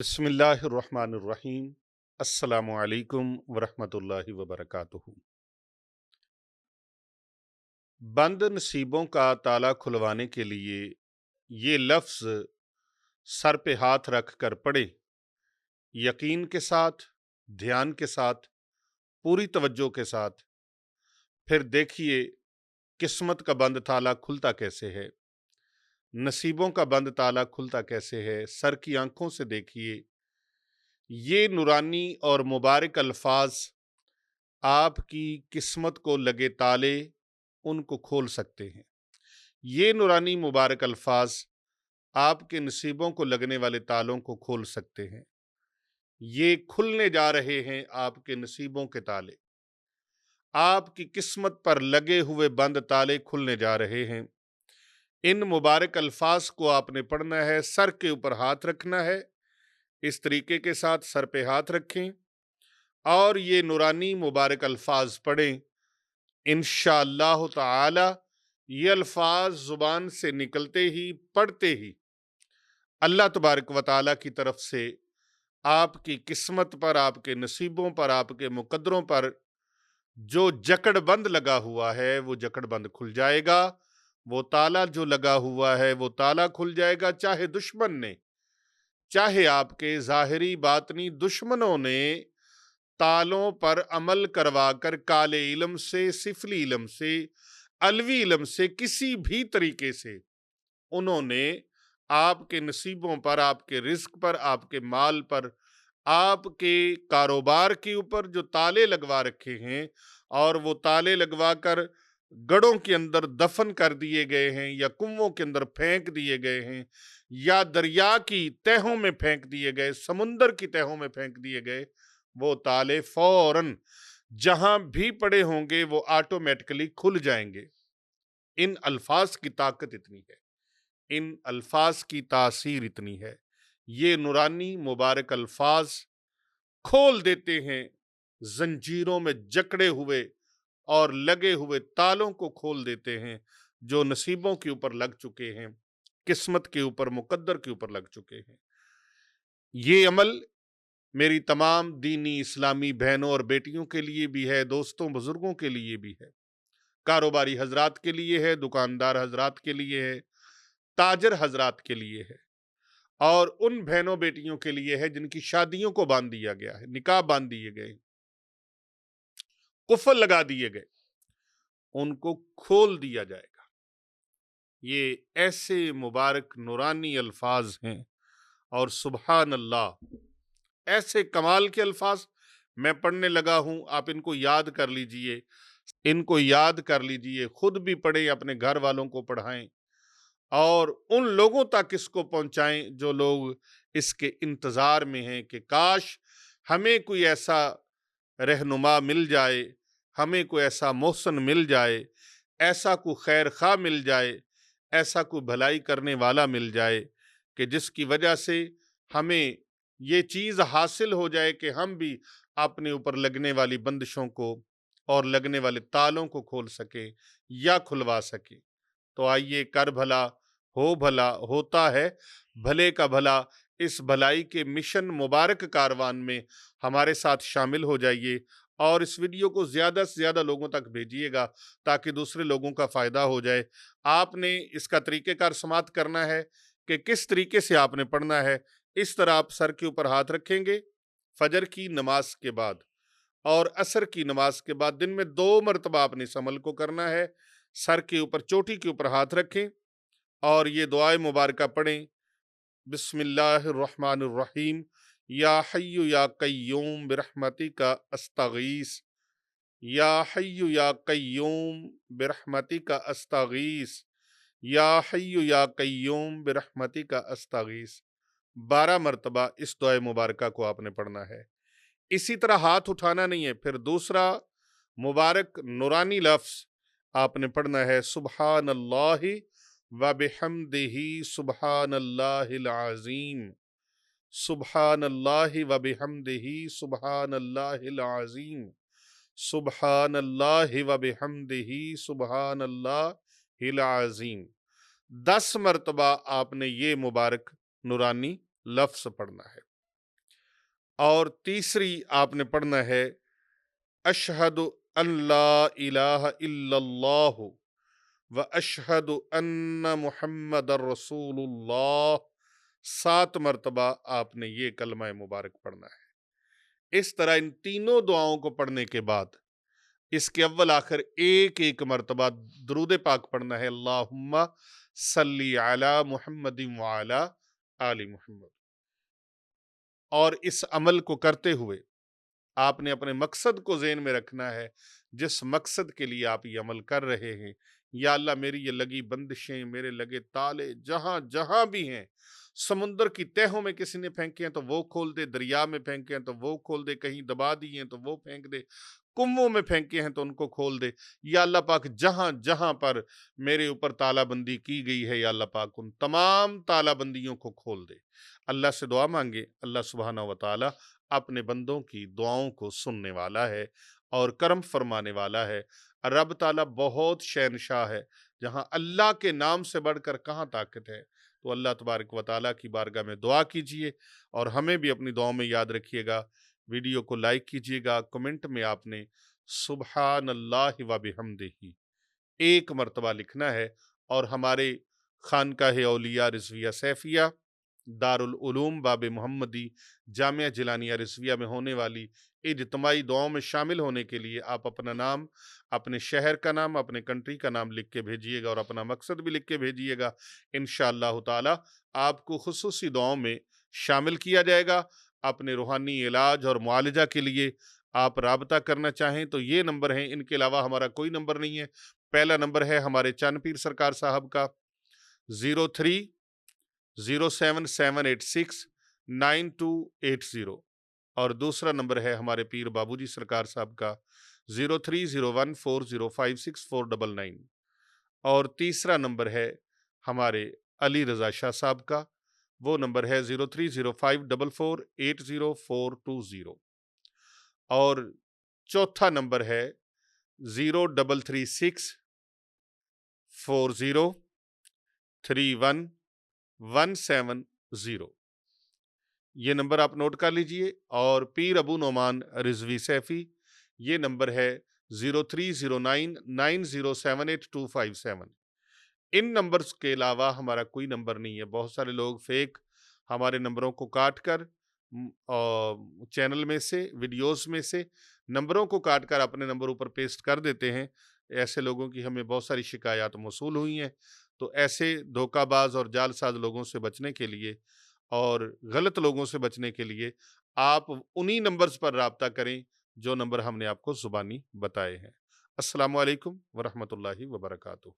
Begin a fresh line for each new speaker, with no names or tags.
بسم اللہ الرحمن الرحیم۔ السلام علیکم ورحمۃ اللہ وبرکاتہ۔ بند نصیبوں کا تالا کھلوانے کے لیے یہ لفظ سر پہ ہاتھ رکھ کر پڑھیں، یقین کے ساتھ، دھیان کے ساتھ، پوری توجہ کے ساتھ، پھر دیکھیے قسمت کا بند تالا کھلتا کیسے ہے، نصیبوں کا بند تالا کھلتا کیسے ہے۔ سر کی آنکھوں سے دیکھیے، یہ نورانی اور مبارک الفاظ آپ کی قسمت کو لگے تالے ان کو کھول سکتے ہیں۔ یہ نورانی مبارک الفاظ آپ کے نصیبوں کو لگنے والے تالوں کو کھول سکتے ہیں۔ یہ کھلنے جا رہے ہیں آپ کے نصیبوں کے تالے، آپ کی قسمت پر لگے ہوئے بند تالے کھلنے جا رہے ہیں۔ ان مبارک الفاظ کو آپ نے پڑھنا ہے، سر کے اوپر ہاتھ رکھنا ہے، اس طریقے کے ساتھ سر پہ ہاتھ رکھیں اور یہ نورانی مبارک الفاظ پڑھیں۔ انشاءاللہ تعالی یہ الفاظ زبان سے نکلتے ہی، پڑھتے ہی، اللہ تبارک و تعالی کی طرف سے آپ کی قسمت پر، آپ کے نصیبوں پر، آپ کے مقدروں پر جو جکڑ بند لگا ہوا ہے وہ جکڑ بند کھل جائے گا، وہ تالا جو لگا ہوا ہے وہ تالا کھل جائے گا۔ چاہے دشمن نے، چاہے آپ کے ظاہری باطنی دشمنوں نے تالوں پر عمل کروا کر کالے علم سے، سفلی علم سے، علوی علم سے، کسی بھی طریقے سے انہوں نے آپ کے نصیبوں پر، آپ کے رزق پر، آپ کے مال پر، آپ کے کاروبار کے اوپر جو تالے لگوا رکھے ہیں اور وہ تالے لگوا کر گڑھوں کے اندر دفن کر دیے گئے ہیں یا کنووں کے اندر پھینک دیے گئے ہیں یا دریا کی تہوں میں پھینک دیے گئے، سمندر کی تہوں میں پھینک دیے گئے، وہ تالے فوراً جہاں بھی پڑے ہوں گے وہ آٹومیٹکلی کھل جائیں گے۔ ان الفاظ کی طاقت اتنی ہے، ان الفاظ کی تاثیر اتنی ہے۔ یہ نورانی مبارک الفاظ کھول دیتے ہیں زنجیروں میں جکڑے ہوئے اور لگے ہوئے تالوں کو کھول دیتے ہیں جو نصیبوں کے اوپر لگ چکے ہیں، قسمت کے اوپر، مقدر کے اوپر لگ چکے ہیں۔ یہ عمل میری تمام دینی اسلامی بہنوں اور بیٹیوں کے لیے بھی ہے، دوستوں بزرگوں کے لیے بھی ہے، کاروباری حضرات کے لیے ہے، دکاندار حضرات کے لیے ہے، تاجر حضرات کے لیے ہے، اور ان بہنوں بیٹیوں کے لیے ہے جن کی شادیوں کو باندھ دیا گیا ہے، نکاح باندھ دیے گئے، قفل لگا دیے گئے، ان کو کھول دیا جائے گا۔ یہ ایسے مبارک نورانی الفاظ ہیں اور سبحان اللہ، ایسے کمال کے الفاظ میں پڑھنے لگا ہوں، آپ ان کو یاد کر لیجئے، ان کو یاد کر لیجئے، خود بھی پڑھیں، اپنے گھر والوں کو پڑھائیں اور ان لوگوں تک اس کو پہنچائیں جو لوگ اس کے انتظار میں ہیں کہ کاش ہمیں کوئی ایسا رہنما مل جائے، ہمیں کوئی ایسا محسن مل جائے، ایسا کوئی خیر خواہ مل جائے، ایسا کوئی بھلائی کرنے والا مل جائے کہ جس کی وجہ سے ہمیں یہ چیز حاصل ہو جائے کہ ہم بھی اپنے اوپر لگنے والی بندشوں کو اور لگنے والے تالوں کو کھول سکیں یا کھلوا سکیں۔ تو آئیے، کر بھلا ہو بھلا، ہوتا ہے بھلے کا بھلا، اس بھلائی کے مشن مبارک کاروان میں ہمارے ساتھ شامل ہو جائیے اور اس ویڈیو کو زیادہ سے زیادہ لوگوں تک بھیجیے گا تاکہ دوسرے لوگوں کا فائدہ ہو جائے۔ آپ نے اس کا طریقہ کار سماعت کرنا ہے کہ کس طریقے سے آپ نے پڑھنا ہے۔ اس طرح آپ سر کے اوپر ہاتھ رکھیں گے فجر کی نماز کے بعد اور عصر کی نماز کے بعد، دن میں 2 مرتبہ آپ نے اس عمل کو کرنا ہے۔ سر کے اوپر، چوٹی کے اوپر ہاتھ رکھیں اور یہ دعائے مبارکہ پڑھیں۔ بسم اللہ الرحمن الرحیم، یا حی یا قیوم برحمتک استغیث، یا حی یا قیوم برحمتک استغیث، یا حی یا قیوم برحمتک استغیث۔ 12 مرتبہ اس دعائے مبارکہ کو آپ نے پڑھنا ہے۔ اسی طرح ہاتھ اٹھانا نہیں ہے، پھر دوسرا مبارک نورانی لفظ آپ نے پڑھنا ہے، سبحان اللہ وبحمدہ، سبحان اللہ العظیم، سبحان اللہ وبحمدہ، سبحان اللہ العظیم، سبحان اللہ وبحمدہ، سبحان اللہ العظیم۔ 10 مرتبہ آپ نے یہ مبارک نورانی لفظ پڑھنا ہے۔ اور تیسری آپ نے پڑھنا ہے اشہد ان لا الہ الا اللہ و اشہد ان محمد رسول اللہ، 7 مرتبہ آپ نے یہ کلمہ مبارک پڑھنا ہے۔ اس طرح ان تینوں دعاؤں کو پڑھنے کے بعد اس کے اول آخر ایک ایک مرتبہ درود پاک پڑھنا ہے، اللہم صلی علی محمد وعلی آل محمد۔ اور اس عمل کو کرتے ہوئے آپ نے اپنے مقصد کو ذہن میں رکھنا ہے، جس مقصد کے لیے آپ یہ عمل کر رہے ہیں۔ یا اللہ میری یہ لگی بندشیں، میرے لگے تالے جہاں جہاں بھی ہیں، سمندر کی تہوں میں کسی نے پھینکے ہیں تو وہ کھول دے، دریا میں پھینکے ہیں تو وہ کھول دے، کہیں دبا دیے ہیں تو وہ پھینک دے، کنووں میں پھینکے ہیں تو ان کو کھول دے۔ یا اللہ پاک جہاں جہاں پر میرے اوپر تالہ بندی کی گئی ہے، یا اللہ پاک ان تمام تالہ بندیوں کو کھول دے۔ اللہ سے دعا مانگے، اللہ سبحانہ و تعالی اپنے بندوں کی دعاؤں کو سننے والا ہے اور کرم فرمانے والا ہے۔ رب تعالیٰ بہت شہنشاہ ہے، جہاں اللہ کے نام سے بڑھ کر کہاں طاقت ہے۔ تو اللہ تبارک و تعالیٰ کی بارگاہ میں دعا کیجئے اور ہمیں بھی اپنی دعاؤں میں یاد رکھیے گا۔ ویڈیو کو لائک کیجئے گا، کمنٹ میں آپ نے سبحان اللہ و بحمدہ ایک مرتبہ لکھنا ہے، اور ہمارے خانقاہ اولیاء رضویہ سیفیہ دارالعلوم باب محمدی جامعہ جیلانیہ رضویہ میں ہونے والی اجتماعی دعاؤں میں شامل ہونے کے لیے آپ اپنا نام، اپنے شہر کا نام، اپنے کنٹری کا نام لکھ کے بھیجیے گا اور اپنا مقصد بھی لکھ کے بھیجیے گا۔ انشاءاللہ تعالی آپ کو خصوصی دعاؤں میں شامل کیا جائے گا۔ اپنے روحانی علاج اور معالجہ کے لیے آپ رابطہ کرنا چاہیں تو یہ نمبر ہیں، ان کے علاوہ ہمارا کوئی نمبر نہیں ہے۔ پہلا نمبر ہے ہمارے چاند پیر سرکار صاحب کا 03-07786-9280، اور دوسرا نمبر ہے ہمارے پیر بابو جی سرکار صاحب کا 0301405649، اور تیسرا نمبر ہے ہمارے علی رضا شاہ صاحب کا، وہ نمبر ہے 030544800420، اور چوتھا نمبر ہے 0336403117، یہ نمبر آپ نوٹ کر لیجئے۔ اور پیر ابو نعمان رضوی سیفی، یہ نمبر ہے 0309907827۔ ان نمبرز کے علاوہ ہمارا کوئی نمبر نہیں ہے۔ بہت سارے لوگ فیک ہمارے نمبروں کو کاٹ کر چینل میں سے، ویڈیوز میں سے نمبروں کو کاٹ کر اپنے نمبر اوپر پیسٹ کر دیتے ہیں۔ ایسے لوگوں کی ہمیں بہت ساری شکایات موصول ہوئی ہیں۔ تو ایسے دھوکہ باز اور جعل ساز لوگوں سے بچنے کے لیے اور غلط لوگوں سے بچنے کے لیے آپ انہی نمبرز پر رابطہ کریں جو نمبر ہم نے آپ کو زبانی بتائے ہیں۔ السلام علیکم ورحمۃ اللہ وبرکاتہ۔